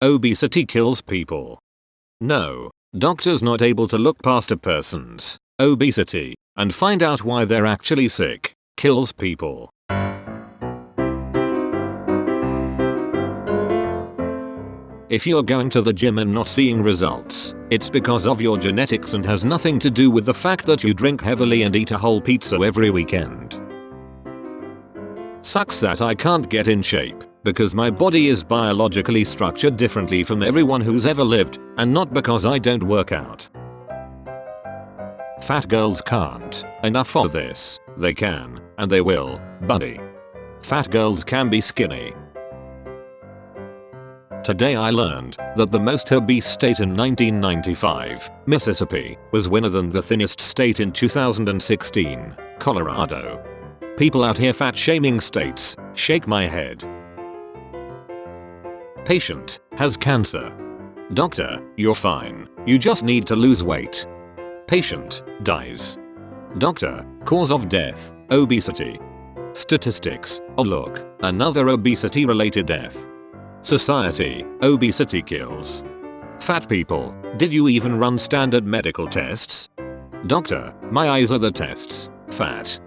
Obesity kills people. No, doctors not able to look past a person's obesity and find out why they're actually sick kills people. If you're going to the gym and not seeing results, it's because of your genetics and has nothing to do with the fact that you drink heavily and eat a whole pizza every weekend. Sucks that I can't get in shape, because my body is biologically structured differently from everyone who's ever lived, and not because I don't work out. Fat girls can't. Enough of this. They can, and they will, buddy. Fat girls can be skinny. Today I learned that the most obese state in 1995, Mississippi, was winner than the thinnest state in 2016, Colorado. People out here fat shaming states, shake my head. Patient has cancer. Doctor, you're fine, you just need to lose weight. Patient dies. Doctor, cause of death, obesity. Statistics, oh look, another obesity related death. Society, obesity kills. Fat people, did you even run standard medical tests? Doctor, my eyes are the tests, fat.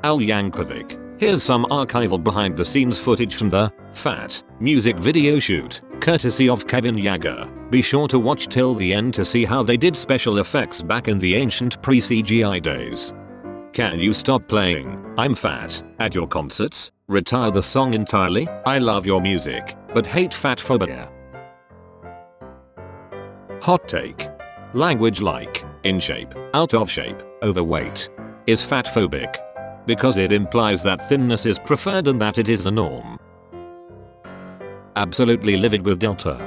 Al Yankovic, here's some archival behind the scenes footage from the Fat music video shoot, courtesy of Kevin Yeager. Be sure to watch till the end to see how they did special effects back in the ancient pre-CGI days. Can you stop playing I'm Fat at your concerts? Retire the song entirely? I love your music, but hate fatphobia. Hot take. Language like in shape, out of shape, overweight is fatphobic, because it implies that thinness is preferred and that it is the norm. Absolutely livid with Delta.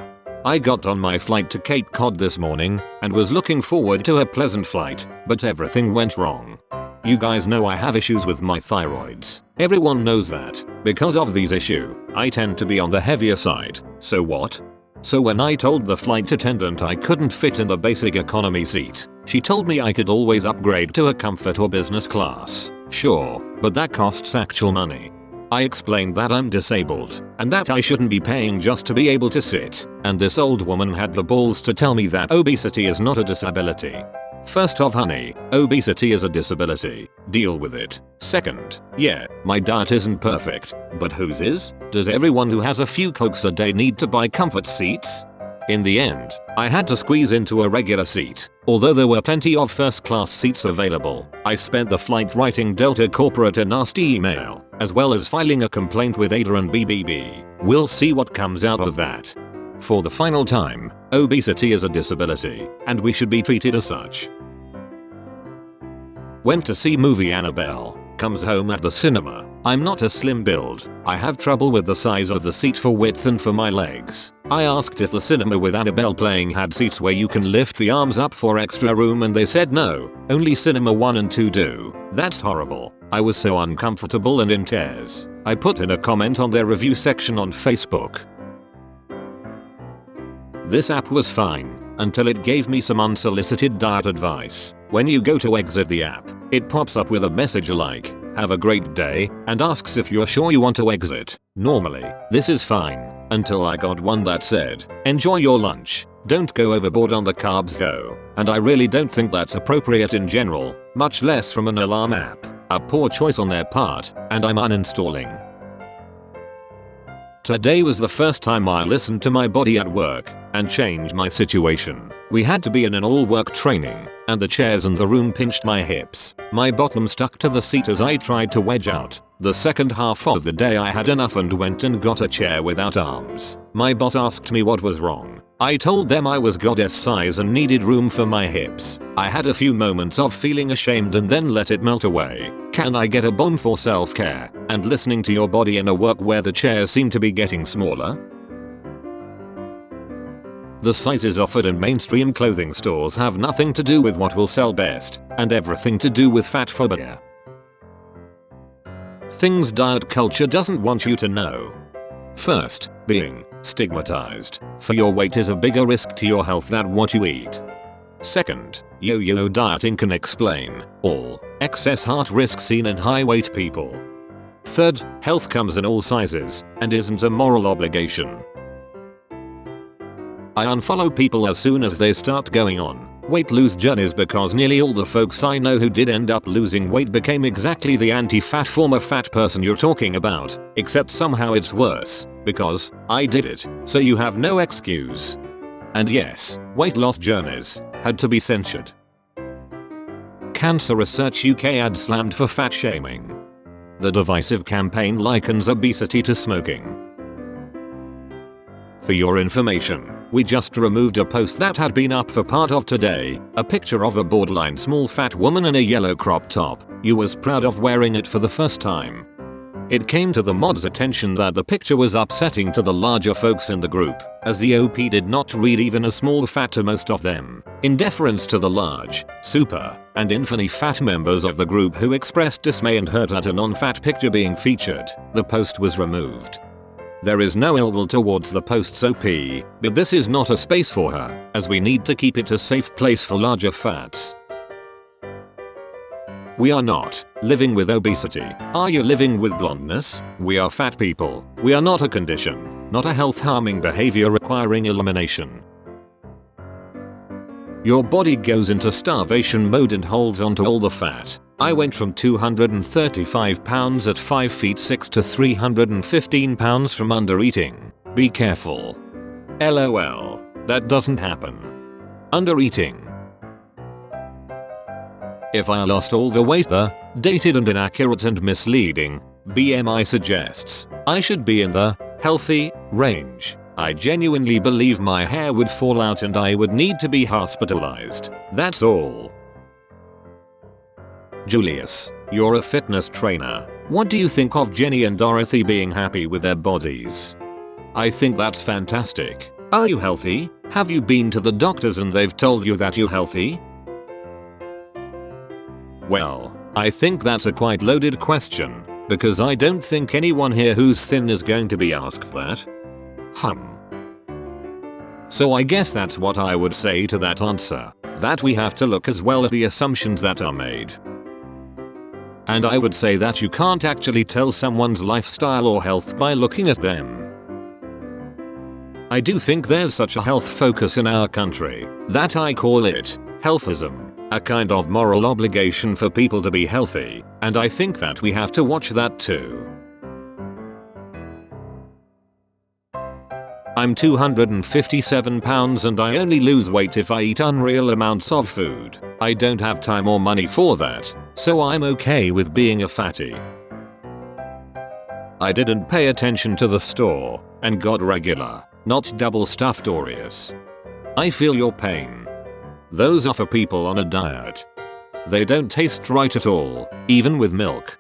I got on my flight to Cape Cod this morning and was looking forward to a pleasant flight, but everything went wrong. You guys know I have issues with my thyroids. Everyone knows that. Because of these issues, I tend to be on the heavier side. So what? So when I told the flight attendant I couldn't fit in the basic economy seat, she told me I could always upgrade to a comfort or business class. Sure, but that costs actual money. I explained that I'm disabled, and that I shouldn't be paying just to be able to sit, and this old woman had the balls to tell me that obesity is not a disability. First off honey, obesity is a disability, deal with it. Second, yeah, my diet isn't perfect, but whose is? Does everyone who has a few cokes a day need to buy comfort seats? In the end, I had to squeeze into a regular seat. Although there were plenty of first class seats available, I spent the flight writing Delta Corporate a nasty email, as well as filing a complaint with ADA and BBB. We'll see what comes out of that. For the final time, obesity is a disability, and we should be treated as such. Went to see movie Annabelle. Comes home at the cinema. I'm not a slim build. I have trouble with the size of the seat for width and for my legs. I asked if the cinema with Annabelle playing had seats where you can lift the arms up for extra room and they said no, only cinema 1 and 2 do. That's horrible. I was so uncomfortable and in tears. I put in a comment on their review section on Facebook. This app was fine, until it gave me some unsolicited diet advice. When you go to exit the app, it pops up with a message like, "Have a great day," and asks if you're sure you want to exit. Normally, this is fine, until I got one that said, "Enjoy your lunch, don't go overboard on the carbs though," and I really don't think that's appropriate in general, much less from an alarm app. A poor choice on their part, and I'm uninstalling. Today was the first time I listened to my body at work and changed my situation. We had to be in an all-work training, and the chairs in the room pinched my hips. My bottom stuck to the seat as I tried to wedge out. The second half of the day I had enough and went and got a chair without arms. My boss asked me what was wrong. I told them I was goddess size and needed room for my hips. I had a few moments of feeling ashamed and then let it melt away. Can I get a bomb for self-care and listening to your body in a work where the chairs seem to be getting smaller? The sizes offered in mainstream clothing stores have nothing to do with what will sell best, and everything to do with fatphobia. Things diet culture doesn't want you to know. First, being stigmatized for your weight is a bigger risk to your health than what you eat. Second, yo-yo dieting can explain all excess heart risk seen in high weight people. Third, health comes in all sizes and isn't a moral obligation. I unfollow people as soon as they start going on weight lose journeys because nearly all the folks I know who did end up losing weight became exactly the anti-fat former fat person you're talking about, except somehow it's worse, because I did it, so you have no excuse. And yes, weight loss journeys had to be censored. Cancer Research UK ad slammed for fat shaming. The divisive campaign likens obesity to smoking. For your information, we just removed a post that had been up for part of today, a picture of a borderline small fat woman in a yellow crop top. You was proud of wearing it for the first time. It came to the mod's attention that the picture was upsetting to the larger folks in the group, as the OP did not read even a small fat to most of them, in deference to the large, super, and infinitely fat members of the group who expressed dismay and hurt at a non-fat picture being featured. The post was removed. There is no ill will towards the post's OP, but this is not a space for her, as we need to keep it a safe place for larger fats. We are not living with obesity. Are you living with blondness? We are fat people. We are not a condition, not a health-harming behavior requiring elimination. Your body goes into starvation mode and holds onto all the fat. I went from 235 pounds at 5 feet 6 to 315 pounds from undereating. Be careful. LOL. That doesn't happen. Undereating. If I lost all the weight the dated and inaccurate and misleading BMI suggests I should be in the healthy range, I genuinely believe my hair would fall out and I would need to be hospitalized. That's all. Julius, you're a fitness trainer. What do you think of Jenny and Dorothy being happy with their bodies? I think that's fantastic. Are you healthy? Have you been to the doctors and they've told you that you're healthy? Well, I think that's a quite loaded question, because I don't think anyone here who's thin is going to be asked that. So I guess that's what I would say to that answer, that we have to look as well at the assumptions that are made. And I would say that you can't actually tell someone's lifestyle or health by looking at them. I do think there's such a health focus in our country that I call it healthism, a kind of moral obligation for people to be healthy, and I think that we have to watch that too. I'm 257 pounds and I only lose weight if I eat unreal amounts of food. I don't have time or money for that, so I'm okay with being a fatty. I didn't pay attention to the store and got regular, not double stuffed Oreos. I feel your pain. Those are for people on a diet. They don't taste right at all, even with milk.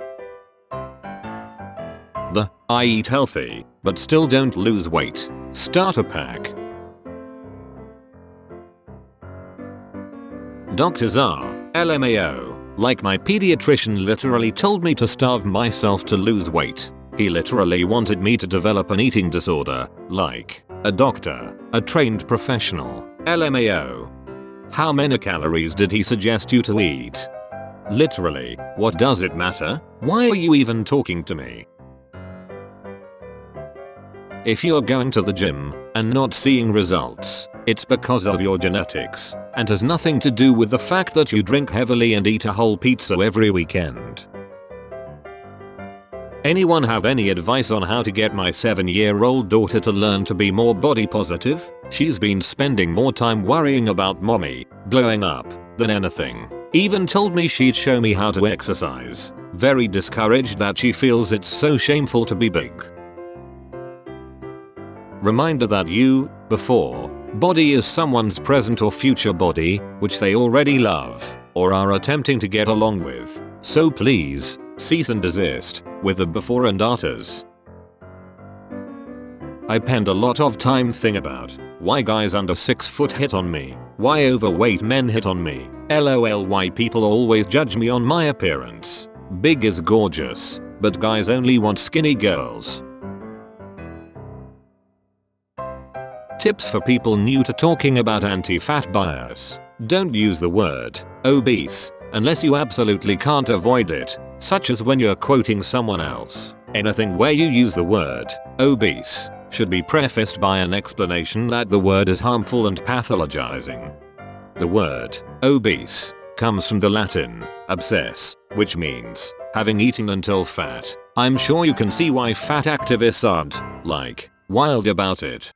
The I eat healthy, but still don't lose weight starter pack. Doctors are LMAO, like my pediatrician literally told me to starve myself to lose weight. He literally wanted me to develop an eating disorder, like a doctor, a trained professional. LMAO. How many calories did he suggest you to eat? Literally, what does it matter? Why are you even talking to me? If you're going to the gym and not seeing results, it's because of your genetics, and has nothing to do with the fact that you drink heavily and eat a whole pizza every weekend. Anyone have any advice on how to get my 7-year-old daughter to learn to be more body positive? She's been spending more time worrying about mommy blowing up than anything. Even told me she'd show me how to exercise. Very discouraged that she feels it's so shameful to be big. Reminder that you, before, body is someone's present or future body, which they already love, or are attempting to get along with. So please, cease and desist with the before and afters. I spend a lot of time thinking about why guys under 6 foot hit on me, why overweight men hit on me, lol why people always judge me on my appearance. Big is gorgeous, but guys only want skinny girls. Tips for people new to talking about anti-fat bias. Don't use the word obese unless you absolutely can't avoid it, such as when you're quoting someone else. Anything where you use the word obese should be prefaced by an explanation that the word is harmful and pathologizing. The word obese comes from the Latin obsess, which means having eaten until fat. I'm sure you can see why fat activists aren't, like, wild about it.